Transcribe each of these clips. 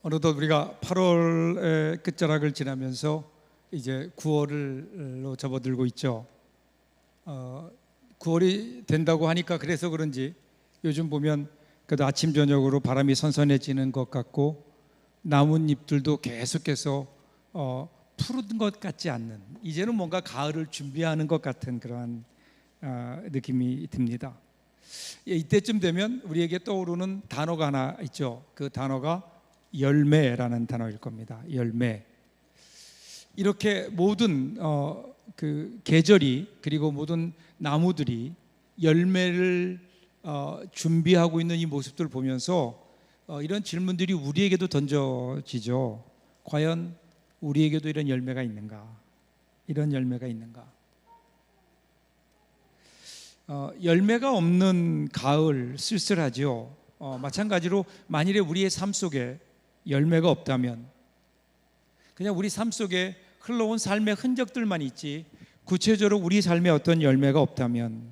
어느덧 우리가 8월의 끝자락을 지나면서 이제 9월로 접어들고 있죠. 9월이 된다고 하니까 그래서 그런지 요즘 보면 그래도 아침 저녁으로 바람이 선선해지는 것 같고 나뭇잎들도 계속해서 푸른 것 같지 않는, 이제는 뭔가 가을을 준비하는 것 같은 그러한 느낌이 듭니다. 이때쯤 되면 우리에게 떠오르는 단어가 하나 있죠. 그 단어가 열매라는 단어일 겁니다. 열매. 이렇게 모든 그 계절이, 그리고 모든 나무들이 열매를 준비하고 있는 이 모습들을 보면서 이런 질문들이 우리에게도 던져지죠. 과연 우리에게도 이런 열매가 있는가? 이런 열매가 있는가? 열매가 없는 가을 쓸쓸하죠. 마찬가지로 만일에 우리의 삶 속에 열매가 없다면, 그냥 우리 삶 속에 흘러온 삶의 흔적들만 있지 구체적으로 우리 삶에 어떤 열매가 없다면,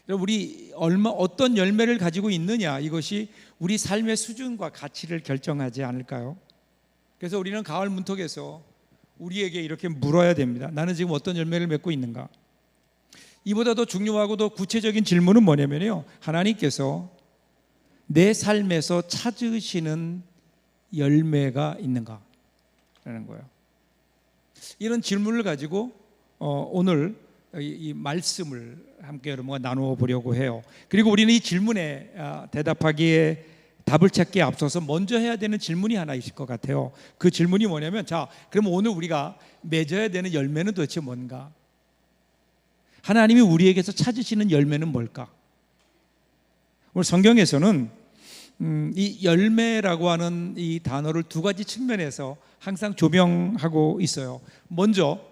우리 어떤 열매를 가지고 있느냐, 이것이 우리 삶의 수준과 가치를 결정하지 않을까요? 그래서 우리는 가을 문턱에서 우리에게 이렇게 물어야 됩니다. 나는 지금 어떤 열매를 맺고 있는가? 이보다 더 중요하고 더 구체적인 질문은 뭐냐면요, 하나님께서 내 삶에서 찾으시는 열매가 있는가? 라는 거예요. 이런 질문을 가지고 오늘 이 말씀을 함께 여러분과 나누어 보려고 해요. 그리고 우리는 이 질문에 대답하기에, 답을 찾기에 앞서서 먼저 해야 되는 질문이 하나 있을 것 같아요. 그 질문이 뭐냐면, 자, 그럼 오늘 우리가 맺어야 되는 열매는 도대체 뭔가? 하나님이 우리에게서 찾으시는 열매는 뭘까? 오늘 성경에서는 이 열매라고 하는 이 단어를 두 가지 측면에서 항상 조명하고 있어요. 먼저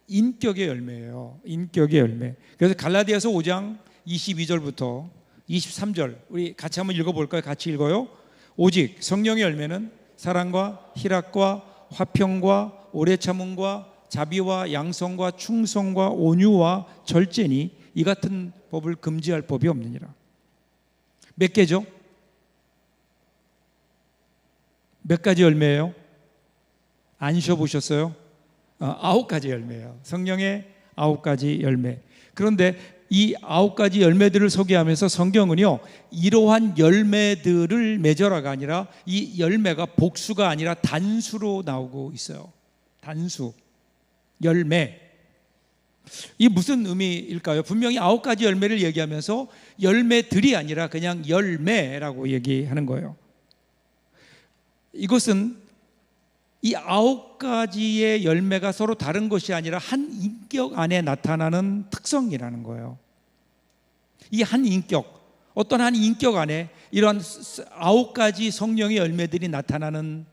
인격의 열매예요. 인격의 열매. 그래서 갈라디아서 5장 22절부터 23절 우리 같이 한번 읽어볼까요? 같이 읽어요. 오직 성령의 열매는 사랑과 희락과 화평과 오래 참음과 자비와 양성과 충성과 온유와 절제니 이 같은 법을 금지할 법이 없느니라. 몇 개죠? 몇 가지 열매예요? 안 쉬어보셨어요? 9가지 열매예요. 성령의 9가지 열매. 그런데 이 9가지 열매들을 소개하면서 성경은요, 이러한 열매들을 맺어라가 아니라 이 열매가 복수가 아니라 단수로 나오고 있어요. 단수, 열매. 이 무슨 의미일까요? 분명히 9가지 열매를 얘기하면서 열매들이 아니라 그냥 열매라고 얘기하는 거예요. 이것은 이 9가지의 열매가 서로 다른 것이 아니라 한 인격 안에 나타나는 특성이라는 거예요. 이 한 인격, 어떤 한 인격 안에 이러한 9가지 성령의 열매들이 나타나는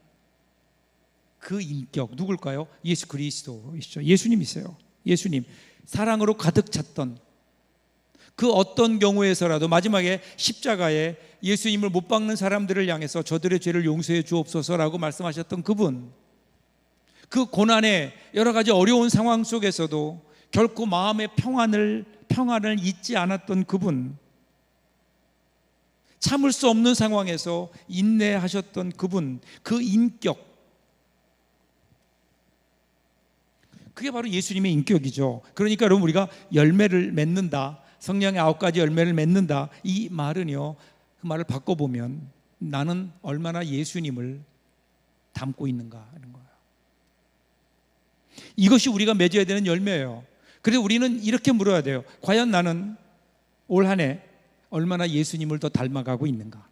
그 인격, 누굴까요? 예수 그리스도이시죠. 예수님이세요. 예수님, 사랑으로 가득 찼던, 그 어떤 경우에서라도 마지막에 십자가에 예수님을 못 박는 사람들을 향해서 저들의 죄를 용서해 주옵소서라고 말씀하셨던 그분, 그 고난의 여러 가지 어려운 상황 속에서도 결코 마음의 평안을 잊지 않았던 그분, 참을 수 없는 상황에서 인내하셨던 그분, 그 인격, 그게 바로 예수님의 인격이죠. 그러니까 여러분, 우리가 열매를 맺는다, 성령의 9가지 열매를 맺는다, 이 말은요, 그 말을 바꿔보면 나는 얼마나 예수님을 닮고 있는가 하는 거예요. 이것이 우리가 맺어야 되는 열매예요. 그래서 우리는 이렇게 물어야 돼요. 과연 나는 올 한 해 얼마나 예수님을 더 닮아가고 있는가?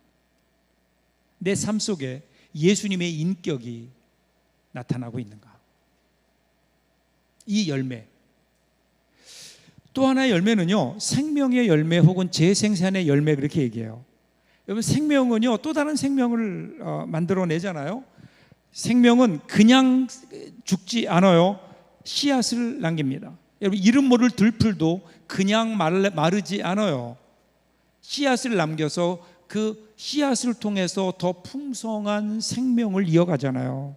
내 삶 속에 예수님의 인격이 나타나고 있는가? 이 열매. 또 하나의 열매는요, 생명의 열매 혹은 재생산의 열매, 그렇게 얘기해요. 여러분, 생명은요, 또 다른 생명을 만들어내잖아요. 생명은 그냥 죽지 않아요. 씨앗을 남깁니다. 여러분, 이름 모를 들풀도 그냥 마르지 않아요. 씨앗을 남겨서 그 씨앗을 통해서 더 풍성한 생명을 이어가잖아요.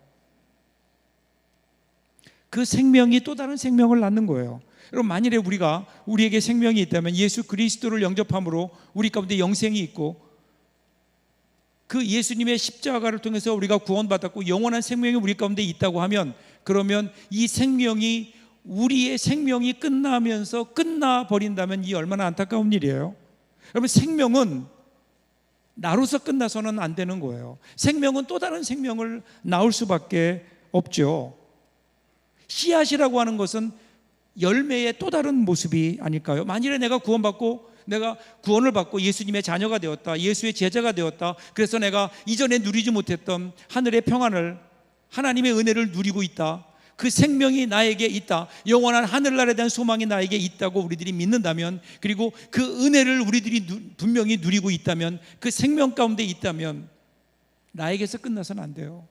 그 생명이 또 다른 생명을 낳는 거예요. 여러분, 만일에 우리에게 생명이 있다면 예수 그리스도를 영접함으로 우리 가운데 영생이 있고 그 예수님의 십자가를 통해서 우리가 구원받았고 영원한 생명이 우리 가운데 있다고 하면, 그러면 이 생명이, 우리의 생명이 끝나면서 끝나버린다면 이 얼마나 안타까운 일이에요. 여러분, 생명은 나로서 끝나서는 안 되는 거예요. 생명은 또 다른 생명을 낳을 수밖에 없죠. 씨앗이라고 하는 것은 열매의 또 다른 모습이 아닐까요? 만일에 내가 구원을 받고 예수님의 자녀가 되었다, 예수의 제자가 되었다, 그래서 내가 이전에 누리지 못했던 하늘의 평안을, 하나님의 은혜를 누리고 있다, 그 생명이 나에게 있다, 영원한 하늘나라에 대한 소망이 나에게 있다고 우리들이 믿는다면, 그리고 그 은혜를 우리들이 분명히 누리고 있다면, 그 생명 가운데 있다면 나에게서 끝나서는 안 돼요.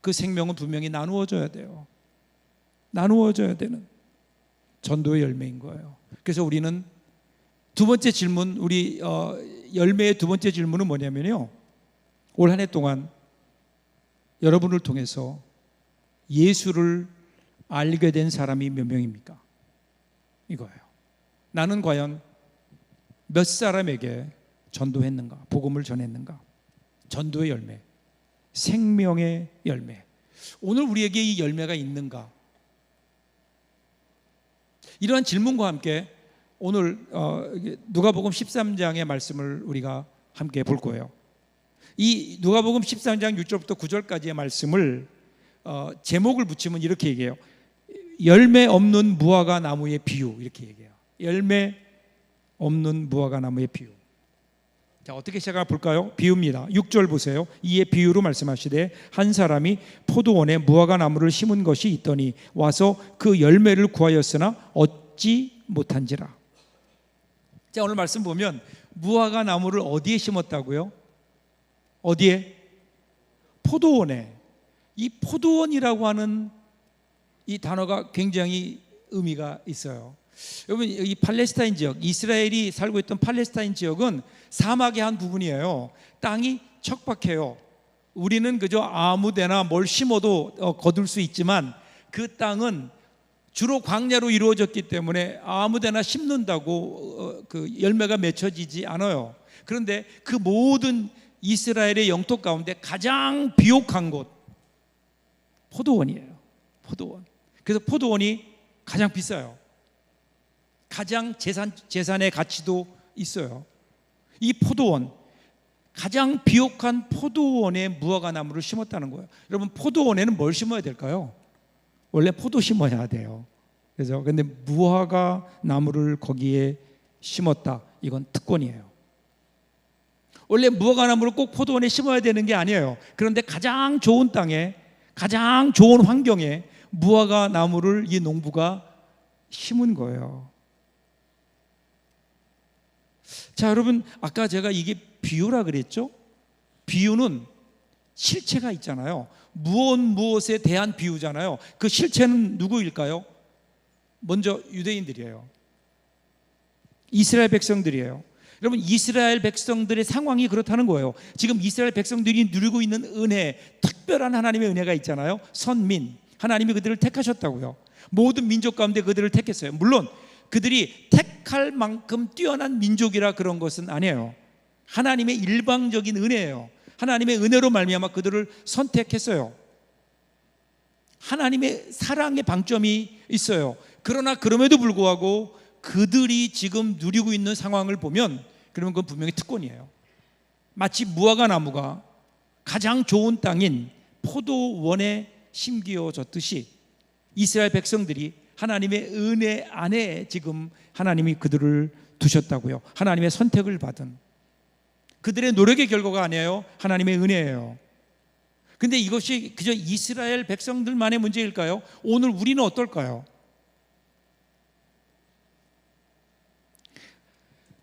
그 생명은 분명히 나누어져야 돼요. 나누어져야 되는 전도의 열매인 거예요. 그래서 우리는 두 번째 질문, 우리 열매의 두 번째 질문은 뭐냐면요, 올 한 해 동안 여러분을 통해서 예수를 알게 된 사람이 몇 명입니까? 이거예요. 나는 과연 몇 사람에게 전도했는가, 복음을 전했는가? 전도의 열매, 생명의 열매. 오늘 우리에게 이 열매가 있는가? 이러한 질문과 함께 오늘 누가복음 13장의 말씀을 우리가 함께 볼 거예요. 이 누가복음 13장 6절부터 9절까지의 말씀을 제목을 붙이면 이렇게 얘기해요. 열매 없는 무화과 나무의 비유, 이렇게 얘기해요. 열매 없는 무화과 나무의 비유. 자, 어떻게 시작해 볼까요? 비유입니다. 6절 보세요. 이에 비유로 말씀하시되 한 사람이 포도원에 무화과 나무를 심은 것이 있더니 와서 그 열매를 구하였으나 얻지 못한지라. 자, 오늘 말씀 보면 무화과 나무를 어디에 심었다고요? 어디에? 포도원에. 이 포도원이라고 하는 이 단어가 굉장히 의미가 있어요. 여러분, 이 팔레스타인 지역, 이스라엘이 살고 있던 팔레스타인 지역은 사막의 한 부분이에요. 땅이 척박해요. 우리는 그저 아무데나 뭘 심어도 거둘 수 있지만 그 땅은 주로 광야로 이루어졌기 때문에 아무데나 심는다고 그 열매가 맺혀지지 않아요. 그런데 그 모든 이스라엘의 영토 가운데 가장 비옥한 곳, 포도원이에요. 포도원. 그래서 포도원이 가장 비싸요. 가장 재산의 가치도 있어요. 이 포도원, 가장 비옥한 포도원에 무화과 나무를 심었다는 거예요. 여러분, 포도원에는 뭘 심어야 될까요? 원래 포도 심어야 돼요. 그래서 근데 무화과 나무를 거기에 심었다. 이건 특권이에요. 원래 무화과 나무를 꼭 포도원에 심어야 되는 게 아니에요. 그런데 가장 좋은 땅에, 가장 좋은 환경에 무화과 나무를 이 농부가 심은 거예요. 자, 여러분, 아까 제가 이게 비유라 그랬죠? 비유는 실체가 있잖아요. 무엇에 대한 비유잖아요. 그 실체는 누구일까요? 먼저 유대인들이에요. 이스라엘 백성들이에요. 여러분, 이스라엘 백성들의 상황이 그렇다는 거예요. 지금 이스라엘 백성들이 누리고 있는 은혜, 특별한 하나님의 은혜가 있잖아요. 선민, 하나님이 그들을 택하셨다고요. 모든 민족 가운데 그들을 택했어요. 물론 그들이 택할 만큼 뛰어난 민족이라 그런 것은 아니에요. 하나님의 일방적인 은혜예요. 하나님의 은혜로 말미암아 그들을 선택했어요. 하나님의 사랑의 방점이 있어요. 그러나 그럼에도 불구하고 그들이 지금 누리고 있는 상황을 보면, 그러면 그건 분명히 특권이에요. 마치 무화과 나무가 가장 좋은 땅인 포도원에 심기어졌듯이 이스라엘 백성들이 하나님의 은혜 안에 지금 하나님이 그들을 두셨다고요. 하나님의 선택을 받은, 그들의 노력의 결과가 아니에요. 하나님의 은혜예요. 근데 이것이 그저 이스라엘 백성들만의 문제일까요? 오늘 우리는 어떨까요?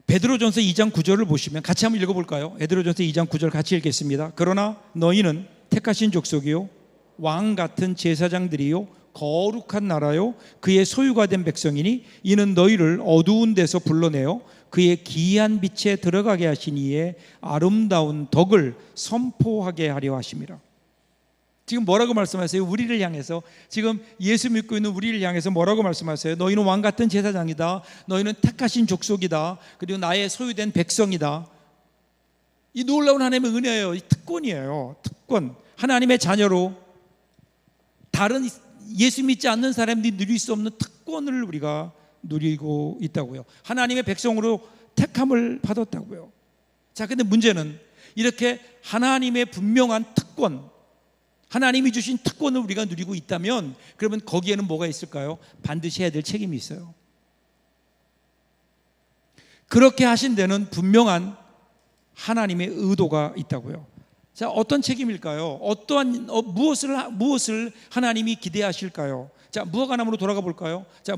베드로전서 2장 9절을 보시면 같이 한번 읽어볼까요? 베드로전서 2장 9절 같이 읽겠습니다. 그러나 너희는 택하신 족속이요 왕 같은 제사장들이요 거룩한 나라요 그의 소유가 된 백성이니 이는 너희를 어두운 데서 불러내어 그의 기이한 빛에 들어가게 하신 이의 아름다운 덕을 선포하게 하려 하심이라. 지금 뭐라고 말씀하세요? 우리를 향해서, 지금 예수 믿고 있는 우리를 향해서 뭐라고 말씀하세요? 너희는 왕 같은 제사장이다. 너희는 택하신 족속이다. 그리고 나의 소유된 백성이다. 이 놀라운 하나님의 은혜예요. 이 특권이에요. 특권. 하나님의 자녀로 다른 예수 믿지 않는 사람들이 누릴 수 없는 특권을 우리가 누리고 있다고요. 하나님의 백성으로 택함을 받았다고요. 자, 근데 문제는 이렇게 하나님의 분명한 특권, 하나님이 주신 특권을 우리가 누리고 있다면 그러면 거기에는 뭐가 있을까요? 반드시 해야 될 책임이 있어요. 그렇게 하신 데는 분명한 하나님의 의도가 있다고요. 자, 어떤 책임일까요? 어떠한 무엇을 하나님이 기대하실까요? 자, 무화과나무로 돌아가 볼까요? 자,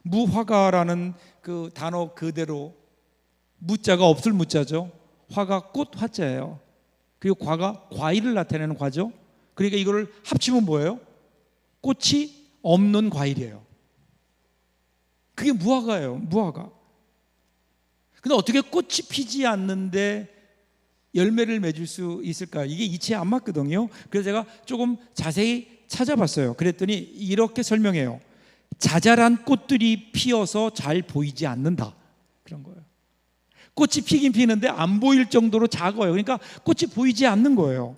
무화과라는 그 단어 그대로 무자가 없을 무자죠. 화가 꽃 화자예요. 그리고 과가 과일을 나타내는 과죠. 그러니까 이거를 합치면 뭐예요? 꽃이 없는 과일이에요. 그게 무화과예요. 무화과. 근데 어떻게 꽃이 피지 않는데 열매를 맺을 수 있을까요? 이게 이치에 안 맞거든요. 그래서 제가 조금 자세히 찾아봤어요. 그랬더니 이렇게 설명해요. 자잘한 꽃들이 피어서 잘 보이지 않는다, 그런 거예요. 꽃이 피긴 피는데 안 보일 정도로 작아요. 그러니까 꽃이 보이지 않는 거예요.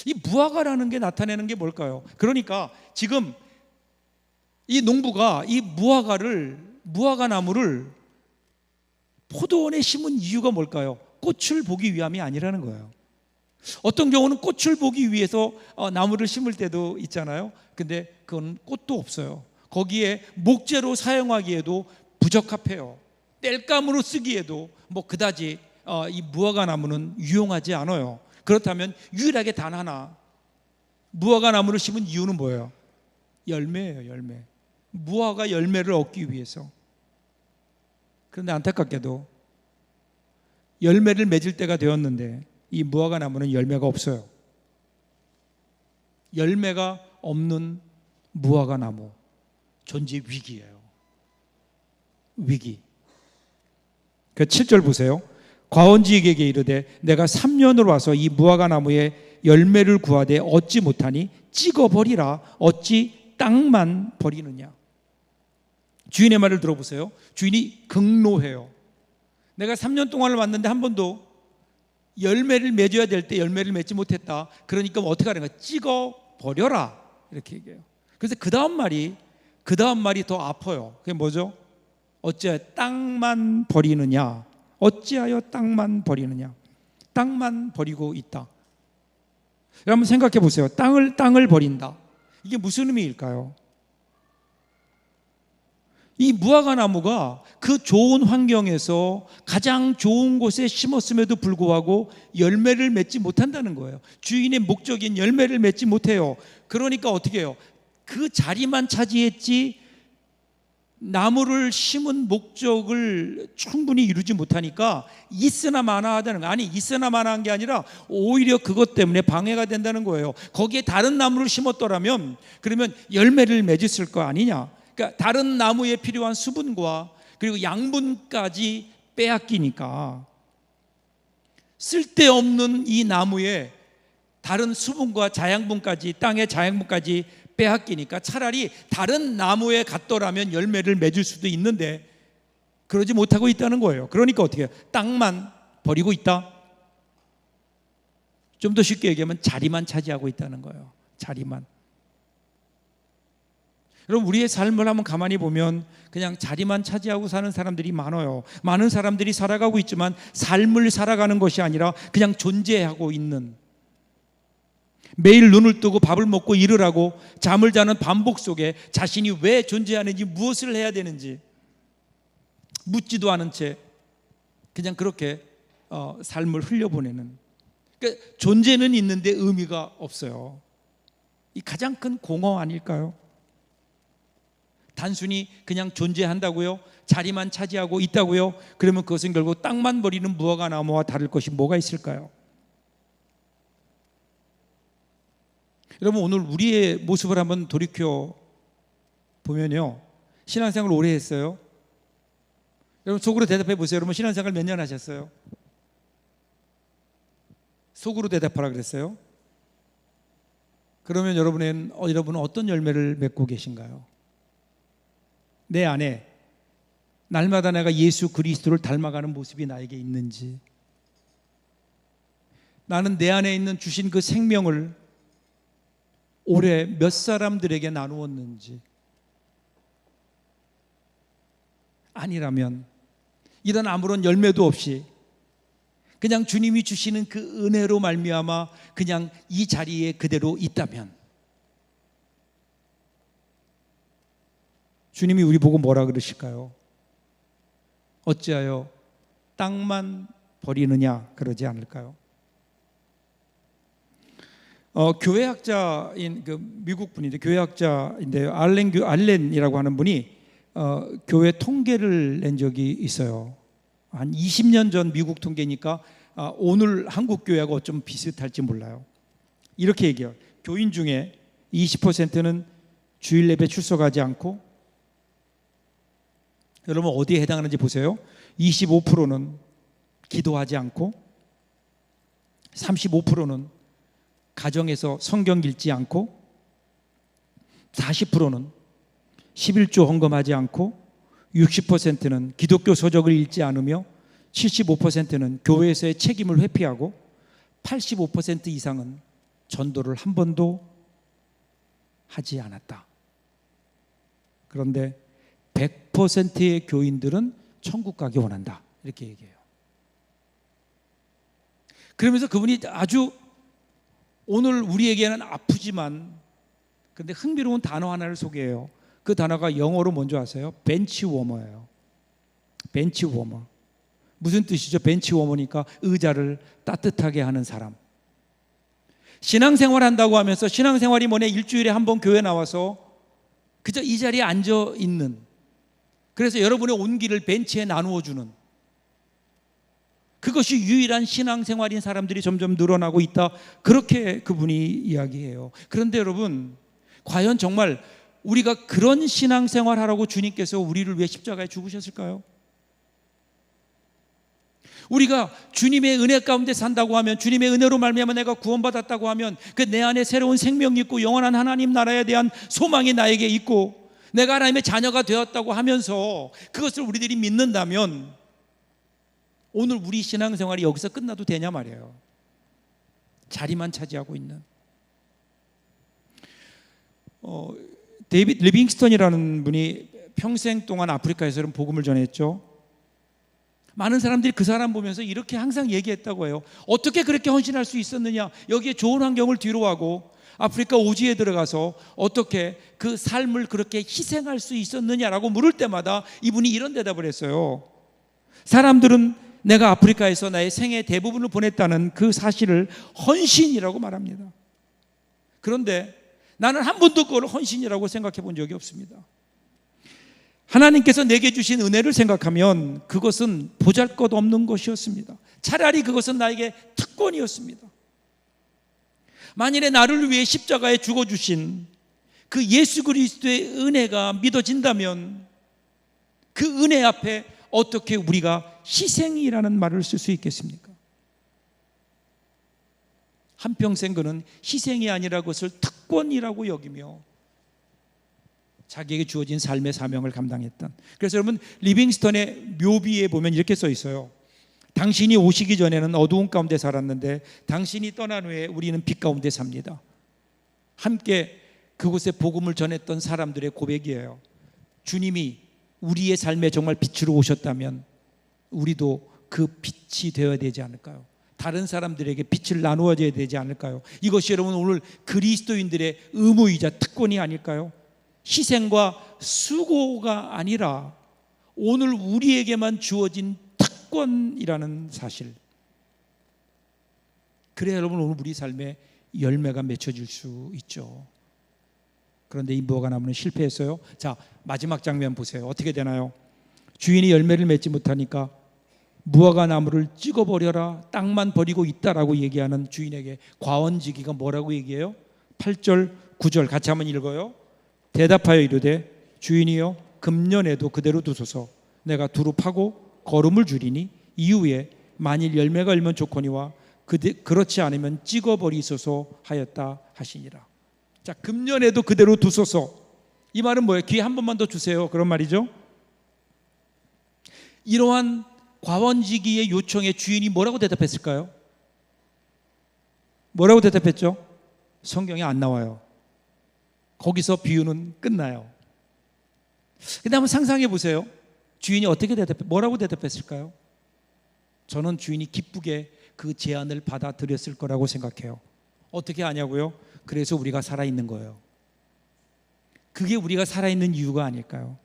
이 무화과라는 게 나타내는 게 뭘까요? 그러니까 지금 이 농부가 이 무화과 나무를 포도원에 심은 이유가 뭘까요? 꽃을 보기 위함이 아니라는 거예요. 어떤 경우는 꽃을 보기 위해서 나무를 심을 때도 있잖아요. 근데 그건 꽃도 없어요. 거기에 목재로 사용하기에도 부적합해요. 땔감으로 쓰기에도 뭐 그다지 이 무화과 나무는 유용하지 않아요. 그렇다면 유일하게 단 하나, 무화과 나무를 심은 이유는 뭐예요? 열매예요. 열매. 무화과 열매를 얻기 위해서. 그런데 안타깝게도 열매를 맺을 때가 되었는데 이 무화과 나무는 열매가 없어요. 열매가 없는 무화과 나무, 존재 위기예요. 위기. 그 7절 보세요. 과원지에게 이르되 내가 3년으로 와서 이 무화과 나무에 열매를 구하되 얻지 못하니 찍어버리라. 어찌 땅만 버리느냐. 주인의 말을 들어보세요. 주인이 극노해요. 내가 3년 동안을 왔는데 한 번도 열매를 맺어야 될 때 열매를 맺지 못했다. 그러니까 어떻게 하는 거야? 찍어버려라, 이렇게 얘기해요. 그래서 그 다음 말이 더 아파요. 그게 뭐죠? 어찌하여 땅만 버리느냐. 어찌하여 땅만 버리느냐. 땅만 버리고 있다. 여러분 생각해 보세요. 땅을 버린다. 이게 무슨 의미일까요? 이 무화과 나무가 그 좋은 환경에서 가장 좋은 곳에 심었음에도 불구하고 열매를 맺지 못한다는 거예요. 주인의 목적인 열매를 맺지 못해요. 그러니까 어떻게 해요? 그 자리만 차지했지 나무를 심은 목적을 충분히 이루지 못하니까 있으나 마나하다는 거. 아니, 있으나 마나한 게 아니라 오히려 그것 때문에 방해가 된다는 거예요. 거기에 다른 나무를 심었더라면 그러면 열매를 맺었을 거 아니냐. 그러니까 다른 나무에 필요한 수분과 그리고 양분까지 빼앗기니까 쓸데없는 이 나무에 다른 수분과 자양분까지, 땅의 자양분까지 빼앗기니까 차라리 다른 나무에 갔더라면 열매를 맺을 수도 있는데 그러지 못하고 있다는 거예요. 그러니까 어떻게 해요? 땅만 버리고 있다. 좀 더 쉽게 얘기하면 자리만 차지하고 있다는 거예요. 자리만. 여러분 우리의 삶을 한번 가만히 보면 그냥 자리만 차지하고 사는 사람들이 많아요. 많은 사람들이 살아가고 있지만 삶을 살아가는 것이 아니라 그냥 존재하고 있는, 매일 눈을 뜨고 밥을 먹고 일을 하고 잠을 자는 반복 속에 자신이 왜 존재하는지, 무엇을 해야 되는지 묻지도 않은 채 그냥 그렇게 삶을 흘려보내는, 그러니까 존재는 있는데 의미가 없어요. 이 가장 큰 공허 아닐까요? 단순히 그냥 존재한다고요? 자리만 차지하고 있다고요? 그러면 그것은 결국 땅만 버리는 무화과 나무와 다를 것이 뭐가 있을까요? 여러분 오늘 우리의 모습을 한번 돌이켜 보면요, 신앙생활 오래 했어요? 여러분 속으로 대답해 보세요. 여러분 신앙생활 몇 년 하셨어요? 속으로 대답하라 그랬어요? 그러면 여러분은 어떤 열매를 맺고 계신가요? 내 안에 날마다 내가 예수 그리스도를 닮아가는 모습이 나에게 있는지, 나는 내 안에 있는 주신 그 생명을 올해 몇 사람들에게 나누었는지. 아니라면 이런 아무런 열매도 없이 그냥 주님이 주시는 그 은혜로 말미암아 그냥 이 자리에 그대로 있다면, 주님이 우리 보고 뭐라 그러실까요? 어찌하여 땅만 버리느냐 그러지 않을까요? 교회학자인 그 미국 분인데, 교회학자인데 알렌이라고 하는 분이 교회 통계를 낸 적이 있어요. 한 20년 전 미국 통계니까 오늘 한국 교회하고 좀 비슷할지 몰라요. 이렇게 얘기해요. 교인 중에 20%는 주일 예배 출석하지 않고, 여러분 어디에 해당하는지 보세요. 25%는 기도하지 않고, 35%는 가정에서 성경 읽지 않고, 40%는 11조 헌금하지 않고, 60%는 기독교 서적을 읽지 않으며, 75%는 교회에서의 책임을 회피하고, 85% 이상은 전도를 한 번도 하지 않았다. 그런데 100%의 교인들은 천국 가기 원한다, 이렇게 얘기해요. 그러면서 그분이 아주 오늘 우리에게는 아프지만 근데 흥미로운 단어 하나를 소개해요. 그 단어가 영어로 뭔지 아세요? 벤치워머예요. 벤치워머. 무슨 뜻이죠? 벤치워머니까 의자를 따뜻하게 하는 사람. 신앙생활 한다고 하면서, 신앙생활이 뭐냐, 일주일에 한 번 교회 나와서 그저 이 자리에 앉아 있는, 그래서 여러분의 온기를 벤치에 나누어 주는, 그것이 유일한 신앙생활인 사람들이 점점 늘어나고 있다, 그렇게 그분이 이야기해요. 그런데 여러분, 과연 정말 우리가 그런 신앙생활 하라고 주님께서 우리를 왜 십자가에 죽으셨을까요? 우리가 주님의 은혜 가운데 산다고 하면, 주님의 은혜로 말미암아 내가 구원받았다고 하면, 그 내 안에 새로운 생명이 있고 영원한 하나님 나라에 대한 소망이 나에게 있고 내가 하나님의 자녀가 되었다고 하면서 그것을 우리들이 믿는다면, 오늘 우리 신앙생활이 여기서 끝나도 되냐 말이에요. 자리만 차지하고 있는. 데이빗 리빙스턴이라는 분이 평생 동안 아프리카에서 복음을 전했죠. 많은 사람들이 그 사람 보면서 이렇게 항상 얘기했다고 해요. 어떻게 그렇게 헌신할 수 있었느냐, 여기에 좋은 환경을 뒤로하고 아프리카 오지에 들어가서 어떻게 그 삶을 그렇게 희생할 수 있었느냐라고 물을 때마다 이분이 이런 대답을 했어요. 사람들은 내가 아프리카에서 나의 생애 대부분을 보냈다는 그 사실을 헌신이라고 말합니다. 그런데 나는 한 번도 그걸 헌신이라고 생각해 본 적이 없습니다. 하나님께서 내게 주신 은혜를 생각하면 그것은 보잘것없는 것이었습니다. 차라리 그것은 나에게 특권이었습니다. 만일에 나를 위해 십자가에 죽어주신 그 예수 그리스도의 은혜가 믿어진다면, 그 은혜 앞에 어떻게 우리가 희생이라는 말을 쓸 수 있겠습니까? 한평생 그는 희생이 아니라 그것을 특권이라고 여기며 자기에게 주어진 삶의 사명을 감당했던. 그래서 여러분, 리빙스턴의 묘비에 보면 이렇게 써 있어요. 당신이 오시기 전에는 어두운 가운데 살았는데 당신이 떠난 후에 우리는 빛 가운데 삽니다. 함께 그곳에 복음을 전했던 사람들의 고백이에요. 주님이 우리의 삶에 정말 빛으로 오셨다면 우리도 그 빛이 되어야 되지 않을까요? 다른 사람들에게 빛을 나누어줘야 되지 않을까요? 이것이 여러분 오늘 그리스도인들의 의무이자 특권이 아닐까요? 희생과 수고가 아니라 오늘 우리에게만 주어진 특권이라는 사실. 그래야 여러분 오늘 우리 삶에 열매가 맺혀질 수 있죠. 그런데 이 무화과 나무는 실패했어요. 자, 마지막 장면 보세요. 어떻게 되나요? 주인이 열매를 맺지 못하니까 무화과 나무를 찍어버려라, 땅만 버리고 있다라고 얘기하는 주인에게 과원지기가 뭐라고 얘기해요? 8절 9절 같이 한번 읽어요. 대답하여 이르되 주인이여 금년에도 그대로 두소서. 내가 두루 파고 거름을 줄이니 이후에 만일 열매가 일면 좋거니와 그렇지 않으면 찍어버리소서 하였다 하시니라. 자, 금년에도 그대로 두소서. 이 말은 뭐예요? 기회 한 번만 더 주세요, 그런 말이죠. 이러한 과원지기의 요청에 주인이 뭐라고 대답했을까요? 뭐라고 대답했죠? 성경에 안 나와요. 거기서 비유는 끝나요. 근데 한번 상상해 보세요. 주인이 어떻게 뭐라고 대답했을까요? 저는 주인이 기쁘게 그 제안을 받아들였을 거라고 생각해요. 어떻게 아냐고요? 그래서 우리가 살아있는 거예요. 그게 우리가 살아있는 이유가 아닐까요?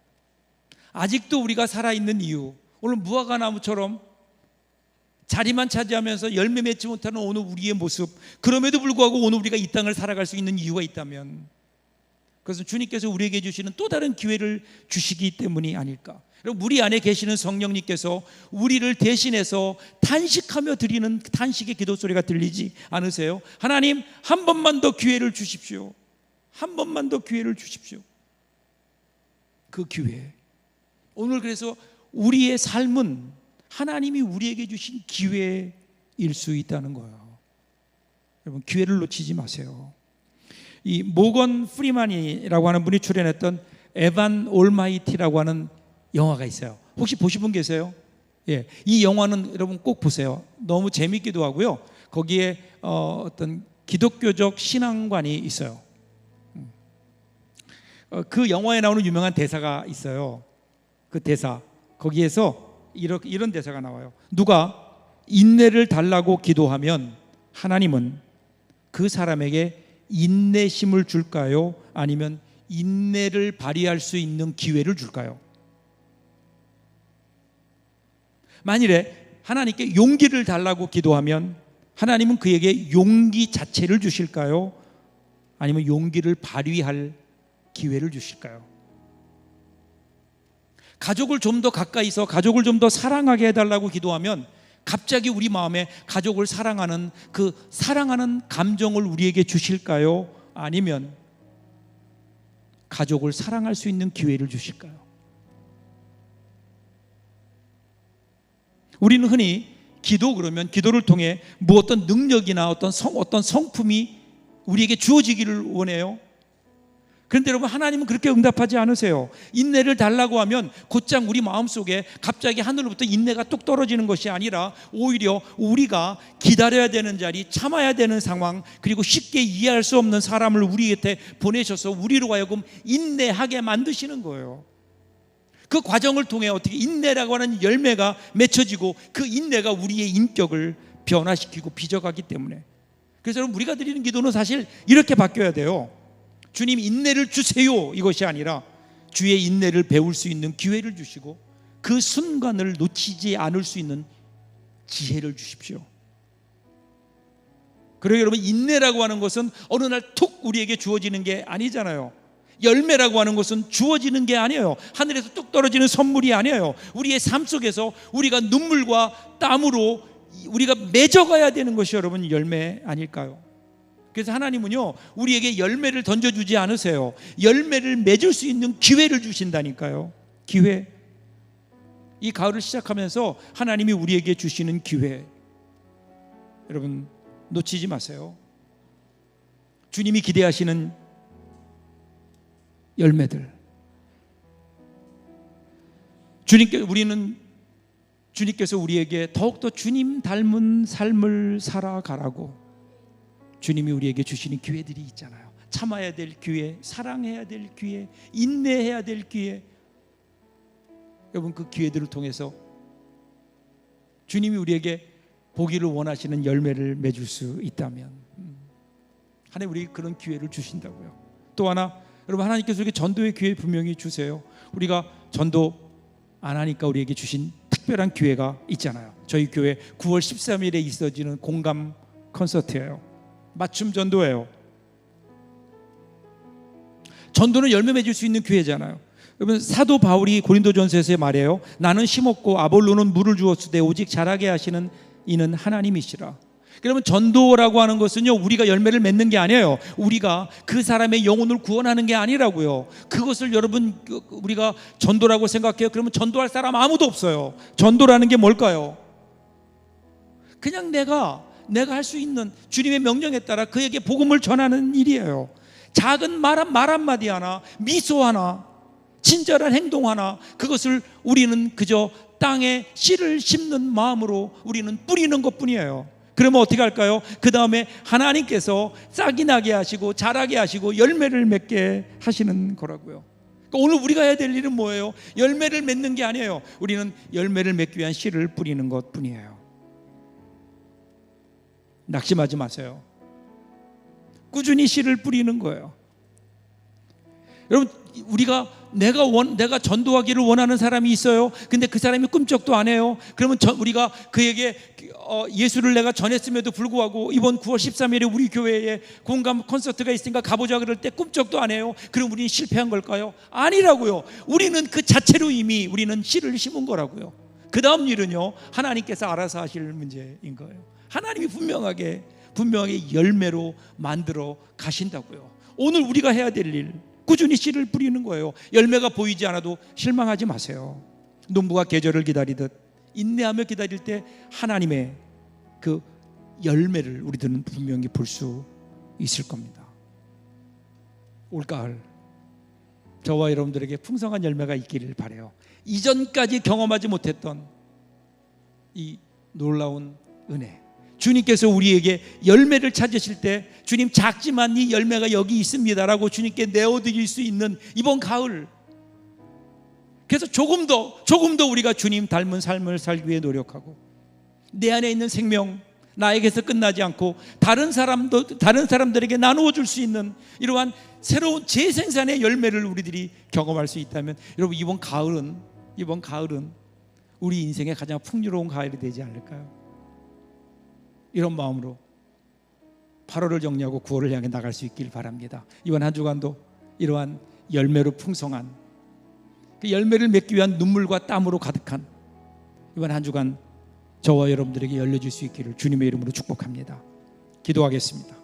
아직도 우리가 살아있는 이유, 오늘 무화과나무처럼 자리만 차지하면서 열매 맺지 못하는 오늘 우리의 모습, 그럼에도 불구하고 오늘 우리가 이 땅을 살아갈 수 있는 이유가 있다면, 그것은 주님께서 우리에게 주시는 또 다른 기회를 주시기 때문이 아닐까. 그리고 우리 안에 계시는 성령님께서 우리를 대신해서 탄식하며 드리는 탄식의 기도 소리가 들리지 않으세요? 하나님, 한 번만 더 기회를 주십시오. 한 번만 더 기회를 주십시오. 그 기회, 오늘 그래서 우리의 삶은 하나님이 우리에게 주신 기회일 수 있다는 거예요. 여러분, 기회를 놓치지 마세요. 이 모건 프리만이라고 하는 분이 출연했던 에반 올마이티라고 하는 영화가 있어요. 혹시 보신 분 계세요? 예, 이 영화는 여러분 꼭 보세요. 너무 재밌기도 하고요. 거기에 어떤 기독교적 신앙관이 있어요. 그 영화에 나오는 유명한 대사가 있어요. 그 대사, 거기에서 이런 대사가 나와요. 누가 인내를 달라고 기도하면 하나님은 그 사람에게 인내심을 줄까요? 아니면 인내를 발휘할 수 있는 기회를 줄까요? 만일에 하나님께 용기를 달라고 기도하면 하나님은 그에게 용기 자체를 주실까요? 아니면 용기를 발휘할 기회를 주실까요? 가족을 좀 더 가까이서 가족을 좀 더 사랑하게 해달라고 기도하면 갑자기 우리 마음에 가족을 사랑하는 그 사랑하는 감정을 우리에게 주실까요? 아니면 가족을 사랑할 수 있는 기회를 주실까요? 우리는 흔히 기도 그러면 기도를 통해 뭐 어떤 능력이나 어떤 성품이 우리에게 주어지기를 원해요. 그런데 여러분, 하나님은 그렇게 응답하지 않으세요. 인내를 달라고 하면 곧장 우리 마음속에 갑자기 하늘로부터 인내가 뚝 떨어지는 것이 아니라 오히려 우리가 기다려야 되는 자리, 참아야 되는 상황, 그리고 쉽게 이해할 수 없는 사람을 우리 곁에 보내셔서 우리로 하여금 인내하게 만드시는 거예요. 그 과정을 통해 어떻게 인내라고 하는 열매가 맺혀지고 그 인내가 우리의 인격을 변화시키고 빚어가기 때문에, 그래서 여러분, 우리가 드리는 기도는 사실 이렇게 바뀌어야 돼요. 주님, 인내를 주세요, 이것이 아니라 주의 인내를 배울 수 있는 기회를 주시고 그 순간을 놓치지 않을 수 있는 지혜를 주십시오. 그리고 여러분, 인내라고 하는 것은 어느 날 툭 우리에게 주어지는 게 아니잖아요. 열매라고 하는 것은 주어지는 게 아니에요. 하늘에서 뚝 떨어지는 선물이 아니에요. 우리의 삶 속에서 우리가 눈물과 땀으로 우리가 맺어가야 되는 것이 여러분 열매 아닐까요? 그래서 하나님은요, 우리에게 열매를 던져주지 않으세요. 열매를 맺을 수 있는 기회를 주신다니까요. 기회. 이 가을을 시작하면서 하나님이 우리에게 주시는 기회, 여러분 놓치지 마세요. 주님이 기대하시는 열매들, 주님께서 우리에게 더욱더 주님 닮은 삶을 살아가라고 주님이 우리에게 주시는 기회들이 있잖아요. 참아야 될 기회, 사랑해야 될 기회, 인내해야 될 기회. 여러분, 그 기회들을 통해서 주님이 우리에게 보기를 원하시는 열매를 맺을 수 있다면 하나님 우리에게 그런 기회를 주신다고요. 또 하나, 여러분, 하나님께서 우리에게 전도의 기회 분명히 주세요. 우리가 전도 안 하니까 우리에게 주신 특별한 기회가 있잖아요. 저희 교회 9월 13일에 있어지는 공감 콘서트예요. 맞춤 전도예요. 전도는 열매 맺을 수 있는 기회잖아요. 여러분, 사도 바울이 고린도전서에서 말해요. 나는 심었고 아볼로는 물을 주었으되 오직 자라게 하시는 이는 하나님이시라. 그러면 전도라고 하는 것은요, 우리가 열매를 맺는 게 아니에요. 우리가 그 사람의 영혼을 구원하는 게 아니라고요. 그것을 여러분, 우리가 전도라고 생각해요. 그러면 전도할 사람 아무도 없어요. 전도라는 게 뭘까요? 그냥 내가 할 수 있는 주님의 명령에 따라 그에게 복음을 전하는 일이에요. 작은 말 한마디 하나, 미소 하나, 친절한 행동 하나, 그것을 우리는 그저 땅에 씨를 심는 마음으로 우리는 뿌리는 것뿐이에요. 그러면 어떻게 할까요? 그 다음에 하나님께서 싹이 나게 하시고 자라게 하시고 열매를 맺게 하시는 거라고요. 그러니까 오늘 우리가 해야 될 일은 뭐예요? 열매를 맺는 게 아니에요. 우리는 열매를 맺기 위한 씨를 뿌리는 것 뿐이에요. 낙심하지 마세요. 꾸준히 씨를 뿌리는 거예요. 여러분, 우리가 내가 전도하기를 원하는 사람이 있어요. 근데 그 사람이 꿈쩍도 안 해요. 그러면 우리가 그에게 예수를 내가 전했음에도 불구하고 이번 9월 13일에 우리 교회에 공감 콘서트가 있으니까 가보자 그럴 때 꿈쩍도 안 해요. 그럼 우리는 실패한 걸까요? 아니라고요. 우리는 그 자체로 이미 우리는 씨를 심은 거라고요. 그 다음 일은요, 하나님께서 알아서 하실 문제인 거예요. 하나님이 분명하게 열매로 만들어 가신다고요. 오늘 우리가 해야 될 일, 꾸준히 씨를 뿌리는 거예요. 열매가 보이지 않아도 실망하지 마세요. 농부가 계절을 기다리듯 인내하며 기다릴 때 하나님의 그 열매를 우리들은 분명히 볼 수 있을 겁니다. 올가을 저와 여러분들에게 풍성한 열매가 있기를 바라요. 이전까지 경험하지 못했던 이 놀라운 은혜, 주님께서 우리에게 열매를 찾으실 때 주님 작지만 이 열매가 여기 있습니다라고 주님께 내어드릴 수 있는 이번 가을, 그래서 조금 더 우리가 주님 닮은 삶을 살기 위해 노력하고 내 안에 있는 생명, 나에게서 끝나지 않고 다른 사람들에게 나누어 줄 수 있는 이러한 새로운 재생산의 열매를 우리들이 경험할 수 있다면, 여러분 이번 가을은 우리 인생의 가장 풍요로운 가을이 되지 않을까요? 이런 마음으로 8월을 정리하고 9월을 향해 나갈 수 있길 바랍니다. 이번 한 주간도 이러한 열매로 풍성한, 그 열매를 맺기 위한 눈물과 땀으로 가득한 이번 한 주간 저와 여러분들에게 열려질 수 있기를 주님의 이름으로 축복합니다. 기도하겠습니다.